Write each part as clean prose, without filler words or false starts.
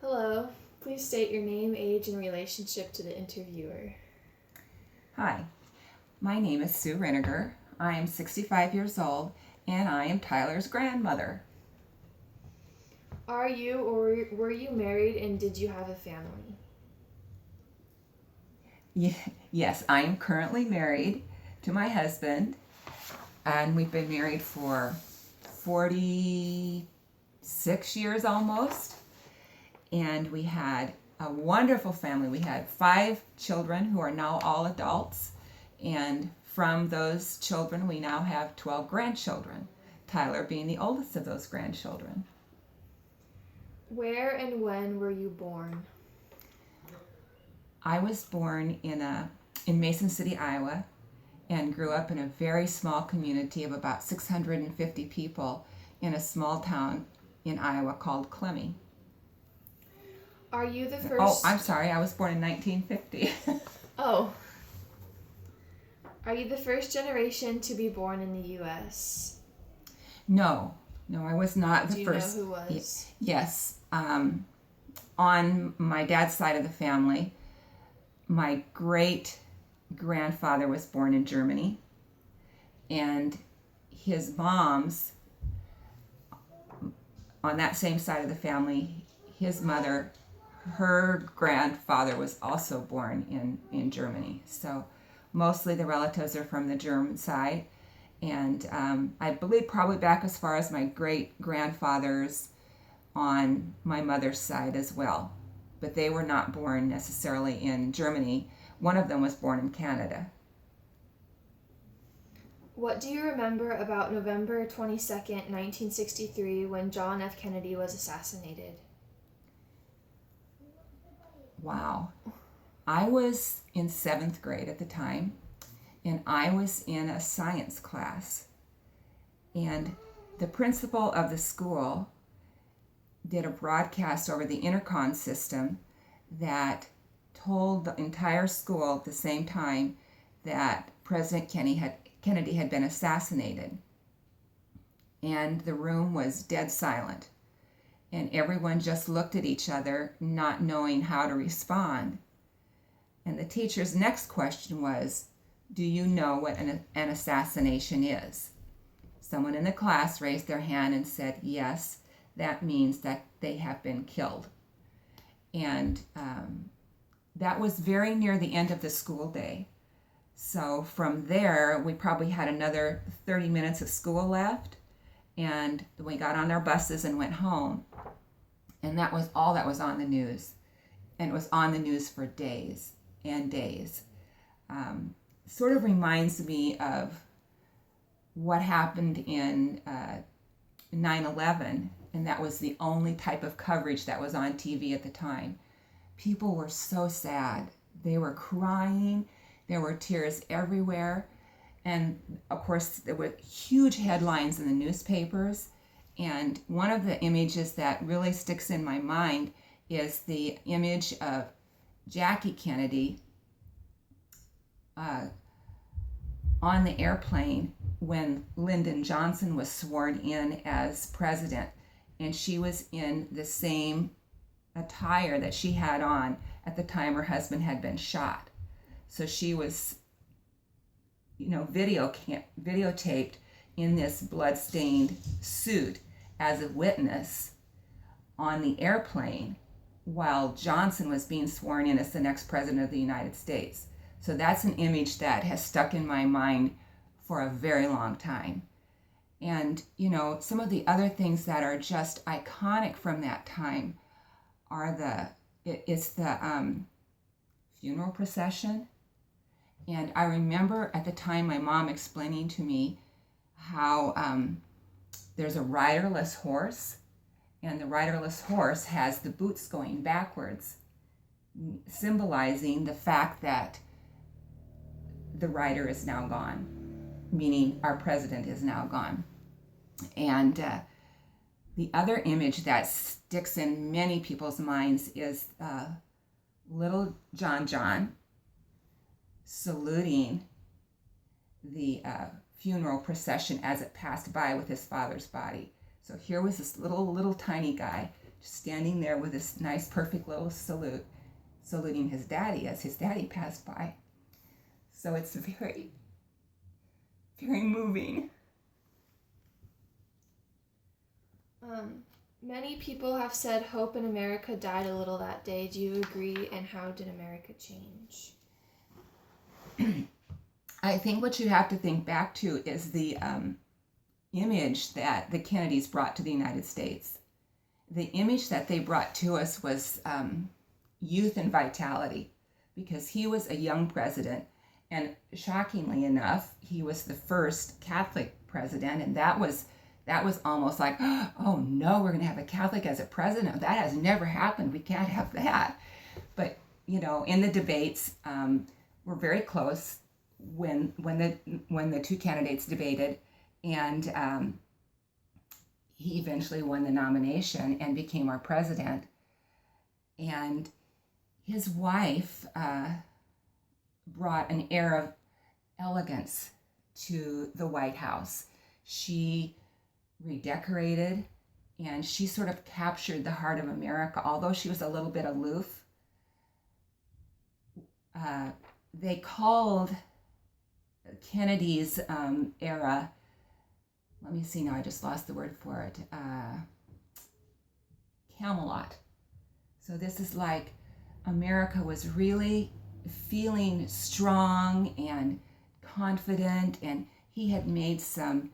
Hello. Please state your name, age, and relationship to the interviewer. Hi, my name is Sue Riniger. I am 65 years old and I am Tyler's grandmother. Are you or were you married and did you have a family? Yes, I am currently married to my husband and we've been married for 46 years almost. And we had a wonderful family. We had 5 children who are now all adults. And from those children, we now have 12 grandchildren, Tyler being the oldest of those grandchildren. Where and when were you born? I was born in Mason City, Iowa, and grew up in a very small community of about 650 people in a small town in Iowa called Clemmy. Are you the Oh, first? I'm sorry, I was born in 1950. Oh. Are you the first generation to be born in the U.S.? No, I was not Do the you first. know who was? Yes, on my dad's side of the family, my great grandfather was born in Germany, and his mom's on that same side of the family, his mother, her grandfather was also born in Germany. So mostly the relatives are from the German side. And I believe probably back as far as my great grandfathers on my mother's side as well. But they were not born necessarily in Germany. One of them was born in Canada. What do you remember about November 22nd, 1963, when John F. Kennedy was assassinated? Wow. I was in 7th grade at the time, and I was in a science class. And the principal of the school did a broadcast over the intercom system that told the entire school at the same time that President Kennedy had been assassinated. And the room was dead silent. And everyone just looked at each other, not knowing how to respond. And the teacher's next question was, do you know what an assassination is? Someone in the class raised their hand and said, yes, that means that they have been killed. And that was very near the end of the school day. So from there, we probably had another 30 minutes of school left. And we got on our buses and went home. And that was all that was on the news. And it was on the news for days and days. Sort of reminds me of what happened in 9/11, and that was the only type of coverage that was on TV at the time. People were so sad. They were crying. There were tears everywhere. And of course, there were huge headlines in the newspapers. And one of the images that really sticks in my mind is the image of Jackie Kennedy on the airplane when Lyndon Johnson was sworn in as president. And she was in the same attire that she had on at the time her husband had been shot. So she was, videotaped in this blood-stained suit as a witness on the airplane while Johnson was being sworn in as the next president of the United States. So that's an image that has stuck in my mind for a very long time. And, some of the other things that are just iconic from that time are it's the funeral procession. And I remember at the time my mom explaining to me how there's a riderless horse, and the riderless horse has the boots going backwards, symbolizing the fact that the rider is now gone, meaning our president is now gone. And the other image that sticks in many people's minds is little John saluting the funeral procession as it passed by with his father's body. So here was this little tiny guy standing there with this nice, perfect little salute, saluting his daddy as his daddy passed by. So it's very, very moving. Many people have said hope in America died a little that day. Do you agree? And how did America change? I think what you have to think back to is the image that the Kennedys brought to the United States. The image that they brought to us was youth and vitality, because he was a young president, and shockingly enough, he was the first Catholic president, and that was almost like, oh no, we're going to have a Catholic as a president. That has never happened. We can't have that. But in the debates, we're very close when the two candidates debated, and he eventually won the nomination and became our president. And his wife brought an air of elegance to the White House. She redecorated, and she sort of captured the heart of America. Although she was a little bit aloof, they called Kennedy's era, let me see now, I just lost the word for it, Camelot. So this is like America was really feeling strong and confident, and he had made some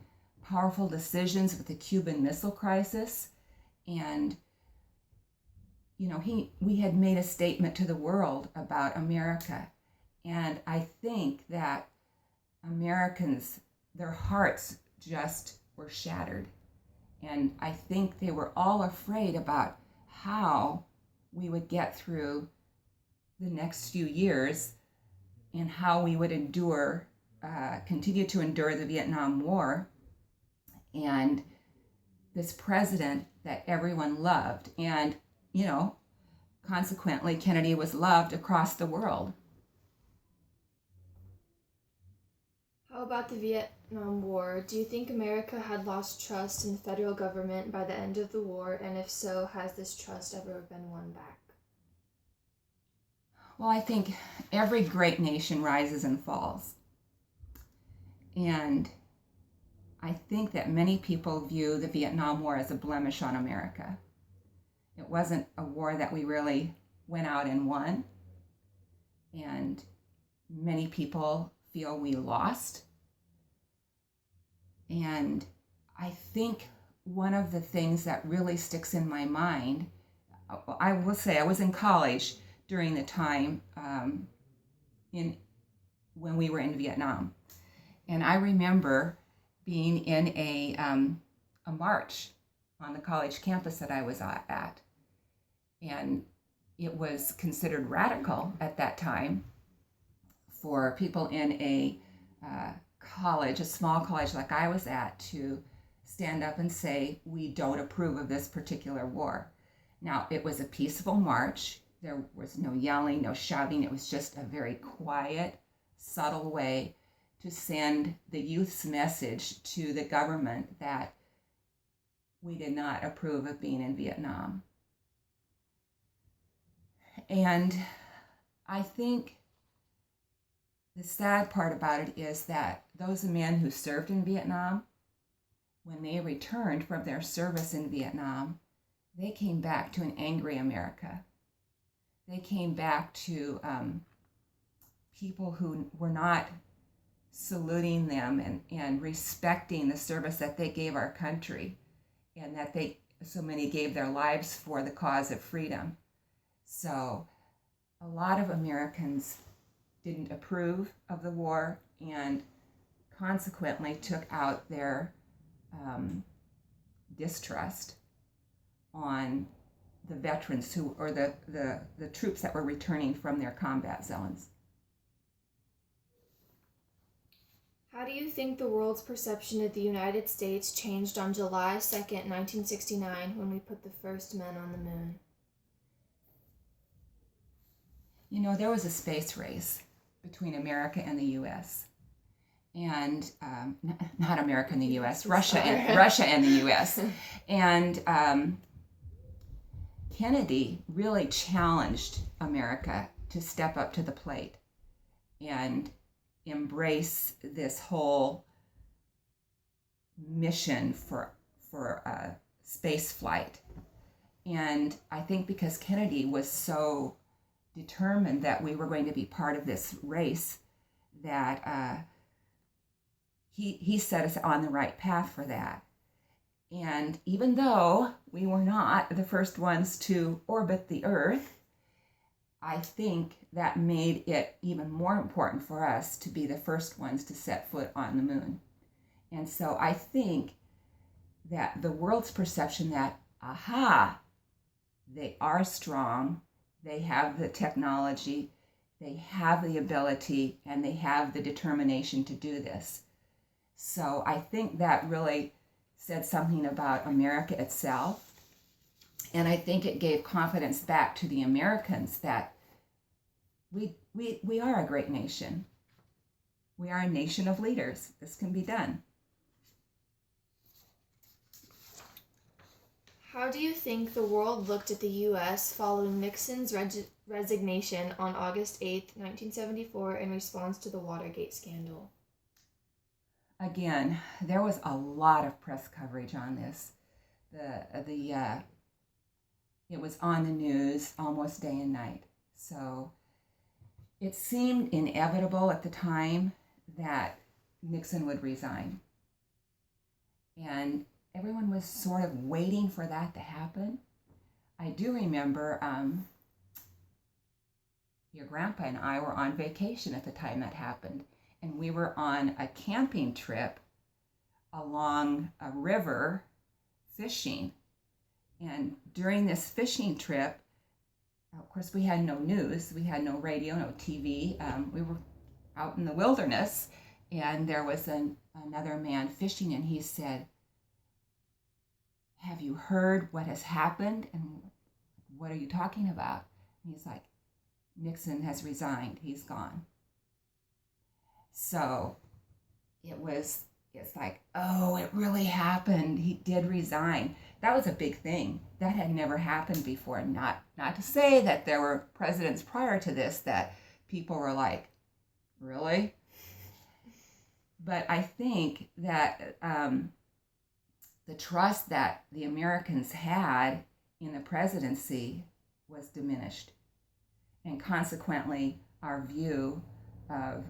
powerful decisions with the Cuban Missile Crisis, and we had made a statement to the world about America. And I think that Americans, their hearts just were shattered, and I think they were all afraid about how we would get through the next few years and how we would continue to endure the Vietnam War, and this president that everyone loved. And, consequently, Kennedy was loved across the world. How about the Vietnam War? Do you think America had lost trust in the federal government by the end of the war? And if so, has this trust ever been won back? Well, I think every great nation rises and falls. And I think that many people view the Vietnam War as a blemish on America. It wasn't a war that we really went out and won. And many people feel we lost. And I think one of the things that really sticks in my mind, I will say I was in college during the time when we were in Vietnam. And I remember being in a march on the college campus that I was at. And it was considered radical at that time for people in a college, a small college like I was at, to stand up and say, we don't approve of this particular war. Now, it was a peaceful march. There was no yelling, no shouting. It was just a very quiet, subtle way to send the youth's message to the government that we did not approve of being in Vietnam. And I think the sad part about it is that those men who served in Vietnam, when they returned from their service in Vietnam, they came back to an angry America. They came back to people who were not saluting them and respecting the service that they gave our country, and that so many gave their lives for the cause of freedom. So a lot of Americans didn't approve of the war, and consequently took out their distrust on the veterans or the troops that were returning from their combat zones. How do you think the world's perception of the United States changed on July 2nd, 1969, when we put the first men on the moon? There was a space race between America and the U.S. And not America and the U.S., Russia and the U.S. And Kennedy really challenged America to step up to the plate and embrace this whole mission for space flight. And I think because Kennedy was so determined that we were going to be part of this race, that he set us on the right path for that. And even though we were not the first ones to orbit the Earth, I think that made it even more important for us to be the first ones to set foot on the moon. And so I think that the world's perception that, aha, they are strong, they have the technology, they have the ability, and they have the determination to do this. So I think that really said something about America itself. And I think it gave confidence back to the Americans that we are a great nation. We are a nation of leaders. This can be done. How do you think the world looked at the U.S. following Nixon's resignation on August 8, 1974, in response to the Watergate scandal? Again, there was a lot of press coverage on this. It was on the news almost day and night. So it seemed inevitable at the time that Nixon would resign. And everyone was sort of waiting for that to happen. I do remember your grandpa and I were on vacation at the time that happened. And we were on a camping trip along a river fishing. And during this fishing trip, of course, we had no news, we had no radio, no TV. We were out in the wilderness, and there was another man fishing, and he said, "Have you heard what has happened?" And what are you talking about? And he's like, "Nixon has resigned, he's gone." So it's like, oh, it really happened. He did resign. That was a big thing. That had never happened before. Not to say that there were presidents prior to this that people were like, really? But I think that the trust that the Americans had in the presidency was diminished. And consequently, our view of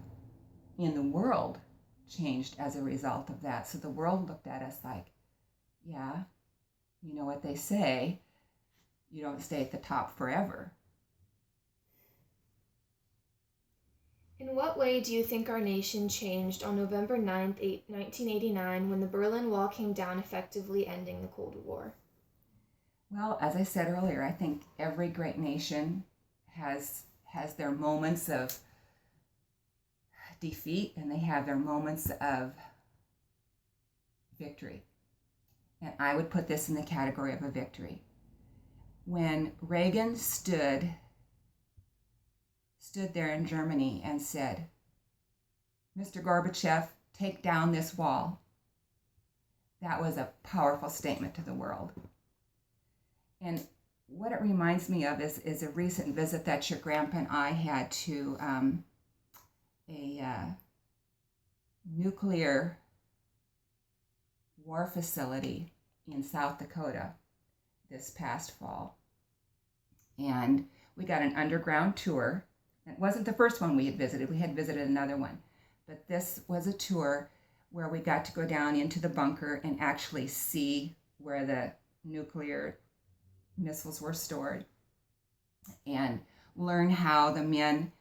in the world changed as a result of that. So the world looked at us like, yeah, you know what they say, you don't stay at the top forever. In what way do you think our nation changed on November 9th, 1989, when the Berlin Wall came down, effectively ending the Cold War? Well, as I said earlier, I think every great nation has their moments of defeat, and they have their moments of victory. And I would put this in the category of a victory. When Reagan stood there in Germany and said, "Mr. Gorbachev, take down this wall," that was a powerful statement to the world. And what it reminds me of is a recent visit that your grandpa and I had to a nuclear war facility in South Dakota this past fall. And we got an underground tour. It wasn't the first one we had visited. We had visited another one. But this was a tour where we got to go down into the bunker and actually see where the nuclear missiles were stored and learn how the men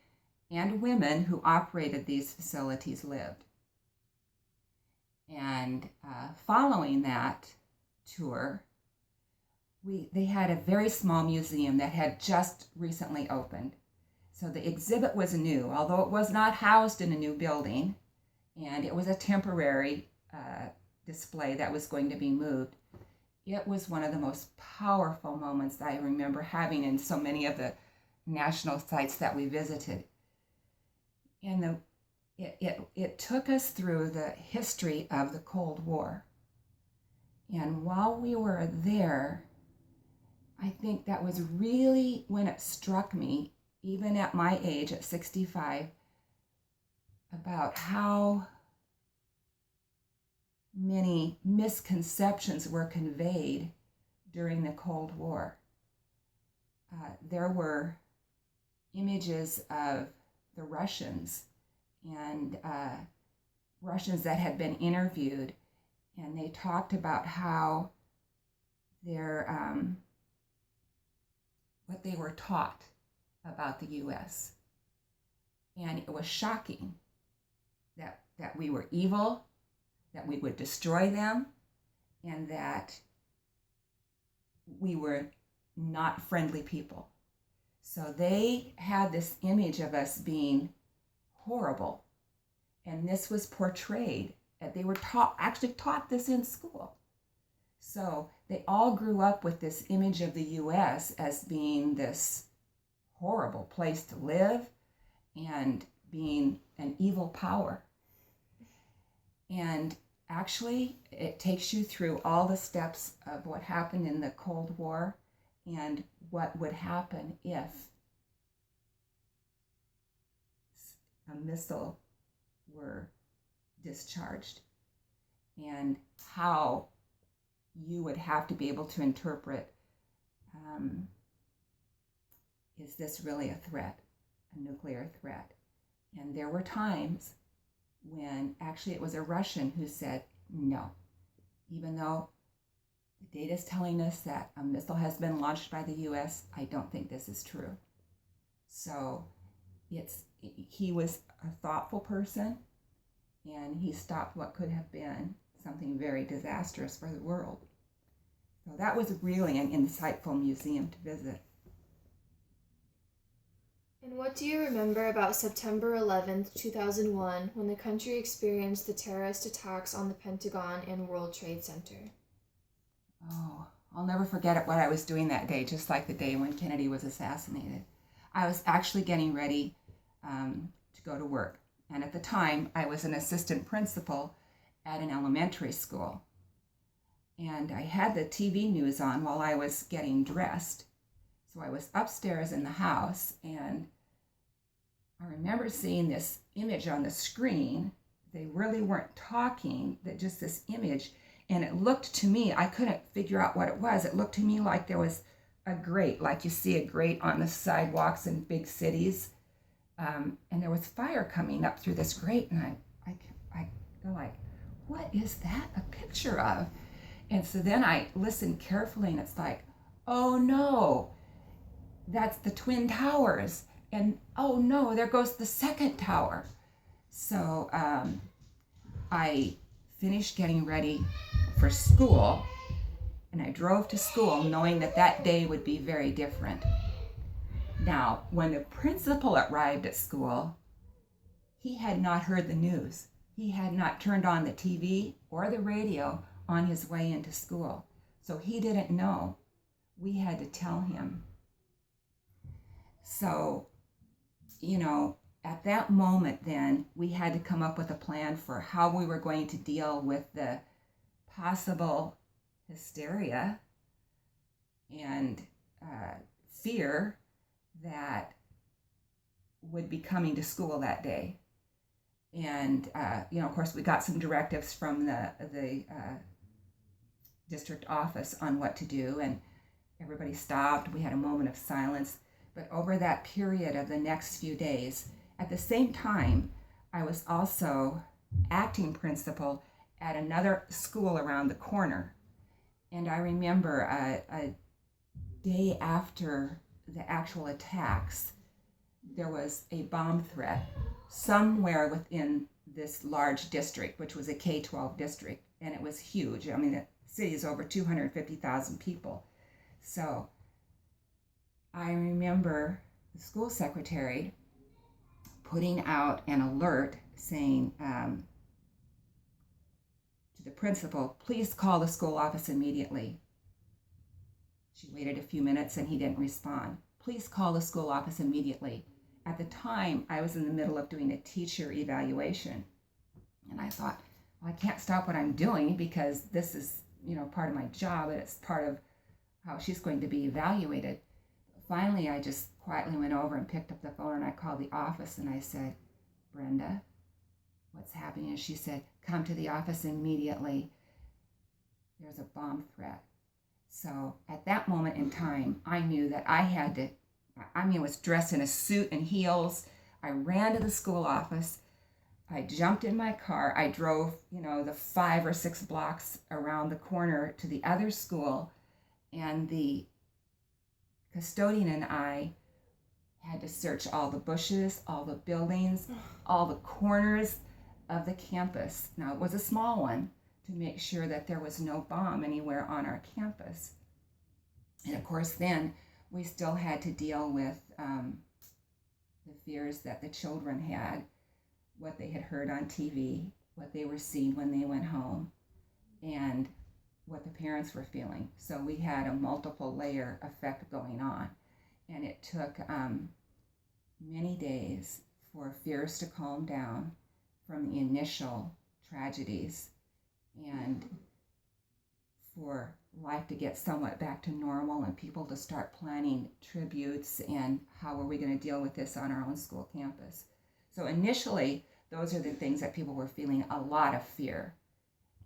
and women who operated these facilities lived. And following that tour, they had a very small museum that had just recently opened. So the exhibit was new, although it was not housed in a new building, and it was a temporary display that was going to be moved. It was one of the most powerful moments I remember having in so many of the national sites that we visited. And it took us through the history of the Cold War. And while we were there, I think that was really when it struck me, even at my age, at 65, about how many misconceptions were conveyed during the Cold War. There were images of the Russians and Russians that had been interviewed, and they talked about how their what they were taught about the U.S. And it was shocking that we were evil, that we would destroy them, and that we were not friendly people. So they had this image of us being horrible, and this was portrayed. They were actually taught this in school. So they all grew up with this image of the U.S. as being this horrible place to live and being an evil power. And actually, it takes you through all the steps of what happened in the Cold War and what would happen if a missile were discharged, and how you would have to be able to interpret, is this really a threat, a nuclear threat? And there were times when actually it was a Russian who said no, even though the data is telling us that a missile has been launched by the U.S., I don't think this is true. So he was a thoughtful person, and he stopped what could have been something very disastrous for the world. So that was really an insightful museum to visit. And what do you remember about September 11th, 2001, when the country experienced the terrorist attacks on the Pentagon and World Trade Center? Oh, I'll never forget it, what I was doing that day, just like the day when Kennedy was assassinated. I was actually getting ready to go to work. And at the time, I was an assistant principal at an elementary school. And I had the TV news on while I was getting dressed. So I was upstairs in the house, and I remember seeing this image on the screen. They really weren't talking, that just this image. And it looked to me, I couldn't figure out what it was. It looked to me like there was a grate, like you see a grate on the sidewalks in big cities. And there was fire coming up through this grate. And I go like, what is that a picture of? And so then I listened carefully, and it's like, oh no, that's the Twin Towers. And oh no, there goes the second tower. So I finished getting ready for school, and I drove to school knowing that that day would be very different. Now, when the principal arrived at school, he had not heard the news. He had not turned on the TV or the radio on his way into school. So he didn't know. We had to tell him. So, at that moment then, we had to come up with a plan for how we were going to deal with the possible hysteria and fear that would be coming to school that day. And, of course, we got some directives from the district office on what to do, and everybody stopped. We had a moment of silence. But over that period of the next few days, at the same time, I was also acting principal at another school around the corner. And I remember a day after the actual attacks, there was a bomb threat somewhere within this large district, which was a K-12 district, and it was huge. I mean, the city is over 250,000 people. So I remember the school secretary putting out an alert saying to the principal, please call the school office immediately. She waited a few minutes and he didn't respond. Please call the school office immediately. At the time, I was in the middle of doing a teacher evaluation. And I thought, well, I can't stop what I'm doing because this is, part of my job, and it's part of how she's going to be evaluated. Finally, I just quietly went over and picked up the phone and I called the office and I said, Brenda, what's happening? And she said, come to the office immediately. There's a bomb threat. So at that moment in time, I knew that I had to, was dressed in a suit and heels. I ran to the school office. I jumped in my car. I drove, the 5 or 6 blocks around the corner to the other school, and the custodian and I had to search all the bushes, all the buildings, all the corners of the campus. Now, it was a small one, to make sure that there was no bomb anywhere on our campus. And of course, then we still had to deal with the fears that the children had, what they had heard on TV, what they were seeing when they went home, and what the parents were feeling. So we had a multiple layer effect going on. And it took many days for fears to calm down from the initial tragedies and for life to get somewhat back to normal and people to start planning tributes and how are we going to deal with this on our own school campus. So initially, those are the things that people were feeling a lot of fear.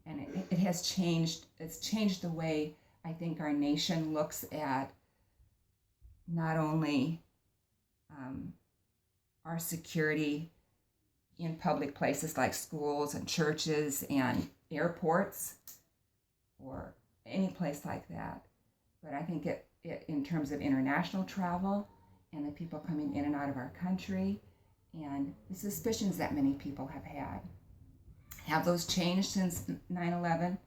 And it has changed. It's changed the way I think our nation looks at not only our security in public places like schools and churches and airports or any place like that, but I think it in terms of international travel and the people coming in and out of our country and the suspicions that many people have had. Have those changed since 9/11?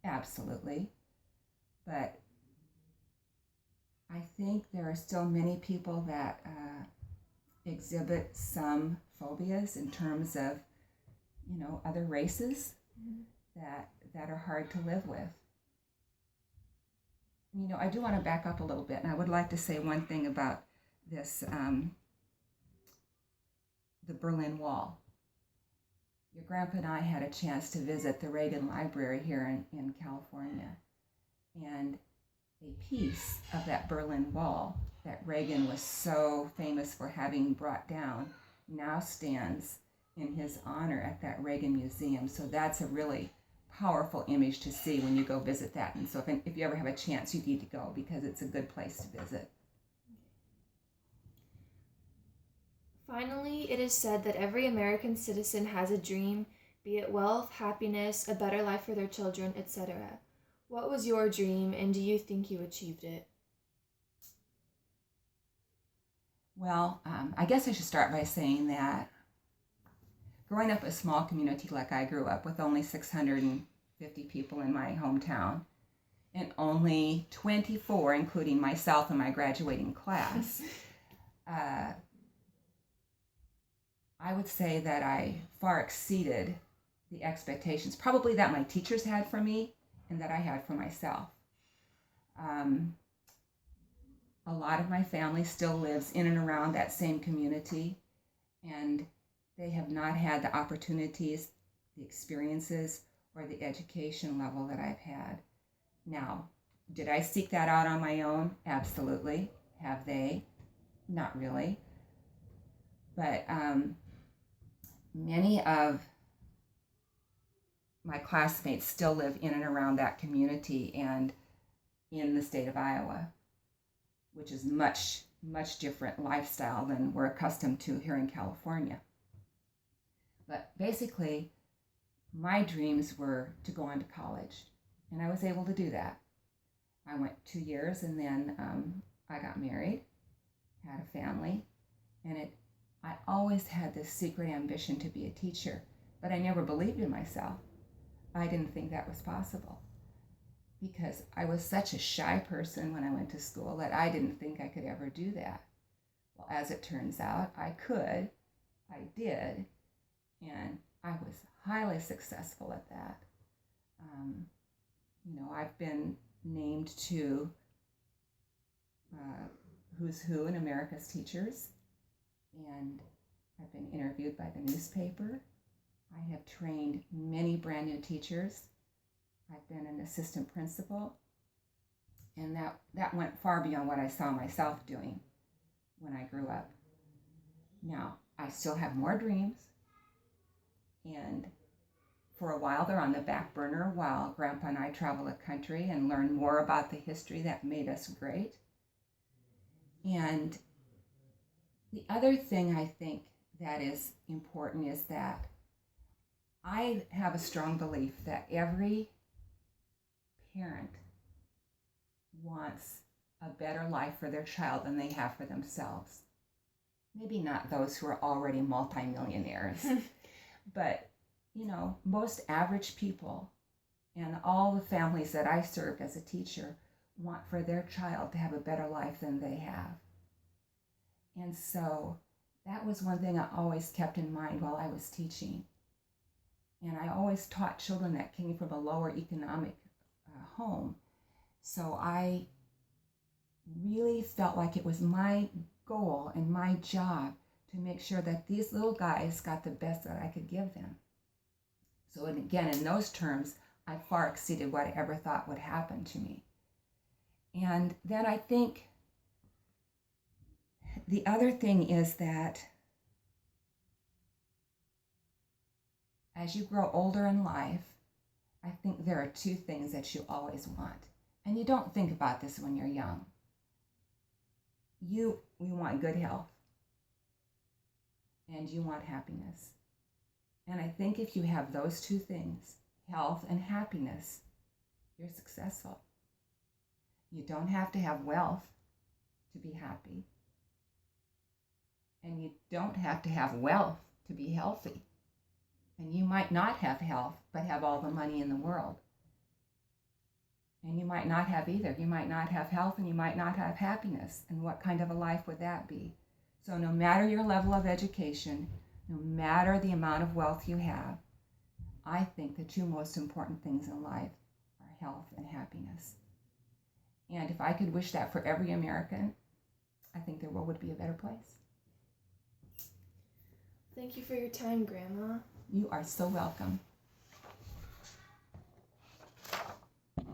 Absolutely. But I think there are still many people that exhibit some phobias in terms of, other races that are hard to live with. I do want to back up a little bit, and I would like to say one thing about this, the Berlin Wall. Your grandpa and I had a chance to visit the Reagan Library here in California, and a piece of that Berlin Wall that Reagan was so famous for having brought down now stands in his honor at that Reagan Museum. So that's a really powerful image to see when you go visit that. And so if you ever have a chance, you need to go because it's a good place to visit. Finally, it is said that every American citizen has a dream, be it wealth, happiness, a better life for their children, etc. What was your dream, and do you think you achieved it? Well, I guess I should start by saying that growing up in a small community like I grew up with only 650 people in my hometown and only 24, including myself and my graduating class, I would say that I far exceeded the expectations, probably that my teachers had for me and that I had for myself. A lot of my family still lives in and around that same community, and they have not had the opportunities, the experiences, or the education level that I've had. Now, did I seek that out on my own? Absolutely. Have they? Not really. But many of my classmates still live in and around that community and in the state of Iowa, which is much, much different lifestyle than we're accustomed to here in California. But basically, my dreams were to go on to college, and I was able to do that. I went 2 years, and then I got married, had a family, and I always had this secret ambition to be a teacher, but I never believed in myself. I didn't think that was possible because I was such a shy person when I went to school that I didn't think I could ever do that. Well, as it turns out, I could, I did, and I was highly successful at that. I've been named to Who's Who in America's Teachers, and I've been interviewed by the newspaper. I have trained many brand new teachers. I've been an assistant principal, And that went far beyond what I saw myself doing when I grew up. Now, I still have more dreams, and for a while they're on the back burner while Grandpa and I travel the country and learn more about the history that made us great. And the other thing I think that is important is that I have a strong belief that every parent wants a better life for their child than they have for themselves. Maybe not those who are already multimillionaires, but most average people and all the families that I served as a teacher want for their child to have a better life than they have. And so that was one thing I always kept in mind while I was teaching. And I always taught children that came from a lower economic home. So I really felt like it was my goal and my job to make sure that these little guys got the best that I could give them. So again, in those terms, I far exceeded what I ever thought would happen to me. And then I think the other thing is that as you grow older in life, I think there are two things that you always want. And you don't think about this when you're young. We want good health. And you want happiness. And I think if you have those two things, health and happiness, you're successful. You don't have to have wealth to be happy. And you don't have to have wealth to be healthy. And you might not have health, but have all the money in the world. And you might not have either. You might not have health and you might not have happiness. And what kind of a life would that be? So no matter your level of education, no matter the amount of wealth you have, I think the two most important things in life are health and happiness. And if I could wish that for every American, I think the world would be a better place. Thank you for your time, Grandma. You are so welcome.